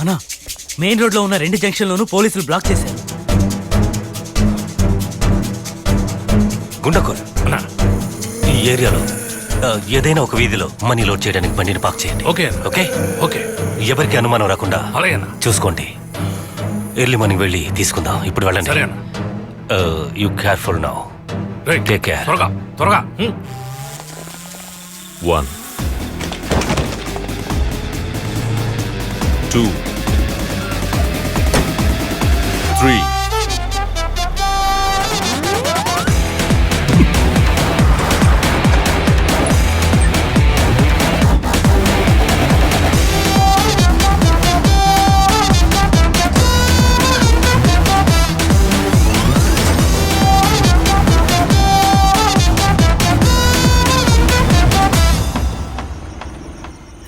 అన్నా main road లో ఉన్న 2 జంక్షన్లోనూ పోలీసులు బ్లాక్ చేశారు. గుండకోర్ అన్నా, ఈ ఏరియాలో ఏదైనా ఒక వీధిలో మనీ లోడ్ చేయడానికి బండిని పార్క్ చేయండి. Okay okay okay. ఎవరికి అనుమానం రాకుండా అలాగేనా? చూసుకోండి. ఎర్లీ మార్నింగ్ వెళ్ళి తీసుకుందాం. ఇప్పుడు వెళ్ళండి. సరేనా? You careful now. Take care. త్వరగా త్వరగా. 1 2 3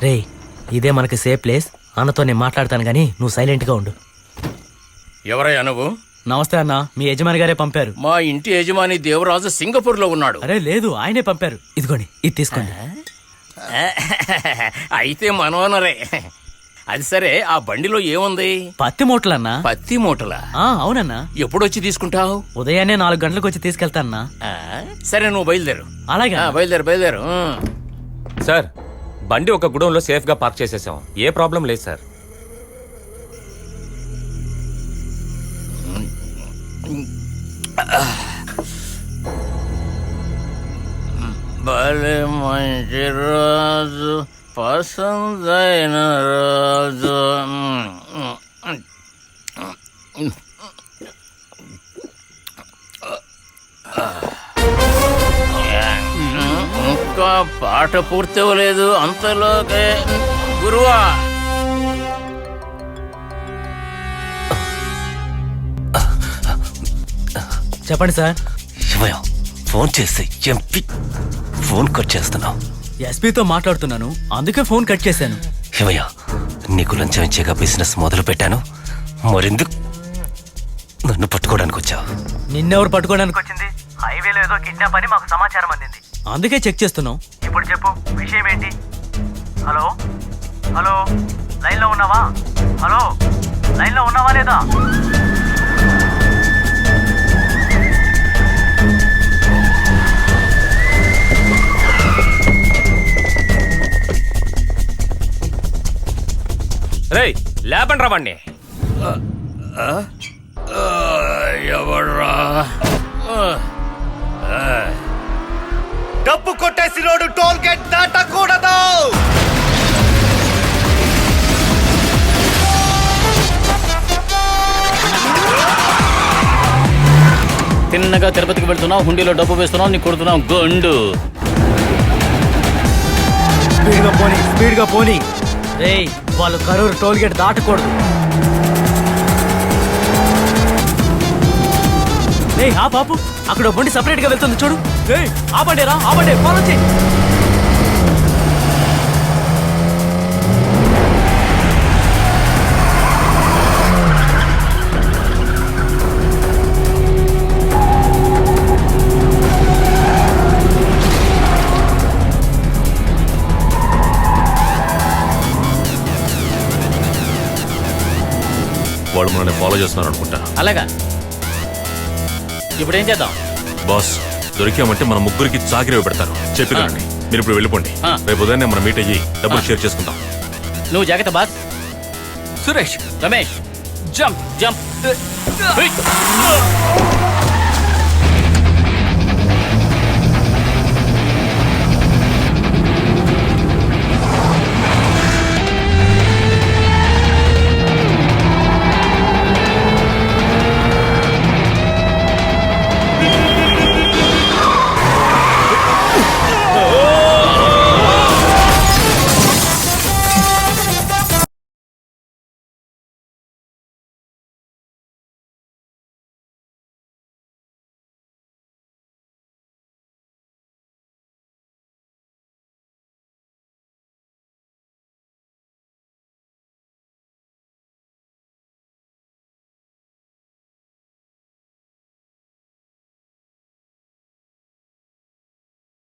రే ఇదే మనకి సేఫ్ ప్లేస్. అన్నతో నేను మాట్లాడతాను గానీ నువ్వు సైలెంట్ గా ఉండు. ఎవరయ్యా నువ్వు? నమస్తే అన్న, మీ యజమాని గారే పంపారు. మా ఇంటి యజమాని దేవరాజు సింగపూర్ లో ఉన్నాడు. అరే లేదు, ఆయనే పంపారు. ఇదిగోండి, ఇది తీసుకోండి. అయితే మనోనరే. అది సరే, ఆ బండిలో ఏముంది? పత్తి మూటలన్నా. పత్తి మూటలా? అవునన్నా. ఎప్పుడొచ్చి తీసుకుంటావు? ఉదయాన్నే 4 గంటలకు వచ్చి తీసుకెళ్తాన్నా. సరే, నువ్వు బయలుదేరు. అలాగే బయలుదేరు. సార్, బండి ఒక గుడౌన్లో సేఫ్గా పార్క్ చేసేసాం. ఏ ప్రాబ్లం లేదు సార్. భలే మంచి రోజు, పసందైన రోజు. ఇంకా పాట పూర్తవలేదు అంతలోకే గురువా. చెప్పండి సార్. శివయ్య, ఫోన్ చేసి ఎంపీ ఫోన్ కట్ చేస్తున్నావు. ఎస్పీతో మాట్లాడుతున్నాను, అందుకే ఫోన్ కట్ చేశాను. శివయ్య, నీకు లంచం ఇచ్చేగా బిజినెస్ మొదలు పెట్టాను. మరెందుకు నన్ను పట్టుకోవడానికి వచ్చావు? నిన్నెవరు పట్టుకోవడానికి వచ్చింది? హైవేలో ఏదో కిడ్నాప్ అని మాకు సమాచారం అందింది, అందుకే చెక్ చేస్తున్నాం. ఇప్పుడు చెప్పు, విషయం ఏంటి? హలో హలో, లైన్ లో ఉన్నావా? హలో, లైన్ లో ఉన్నావా లేదా? రేయ్, లేపండి రా బండి. ఎవర్రా? డబ్బు కొట్టేసి రోడ్డు టోల్ గేట్ దాటకూడదు. తిన్నగా తిరుపతికి వెళ్తున్నావు, హుండీలో డబ్బు వేస్తున్నావు, నీ కొడుతున్నావు గండు. స్పీడ్ గా పోనీ. రేయ్, వాళ్ళు కరూరు టోల్ గేట్ దాటకూడదు. రేయ్, ఆ పాపు అక్కడ బండి సపరేట్ గా వెళ్తుంది చూడు. రేయ్, ఆపండి రా, ఆపండి, ఫాలో చేయి. వాళ్ళు మనల్ని ఫాలో చేస్తున్నారు అనుకుంటా. అలాగా, ఇప్పుడు ఏం చేద్దాం? బాస్, దొరికామంటే మన ముగ్గురికి చాకిరీ పెడతారు. చెప్పినండి, మీరు ఇప్పుడు వెళ్ళిపోండి. రేపు ఉదయాన్నే మనం మీట్ అయ్యి డబ్బులు షేర్ చేసుకుందాం. నువ్వు జాగ్రత్త boss. Suresh, Ramesh, jump. Jump.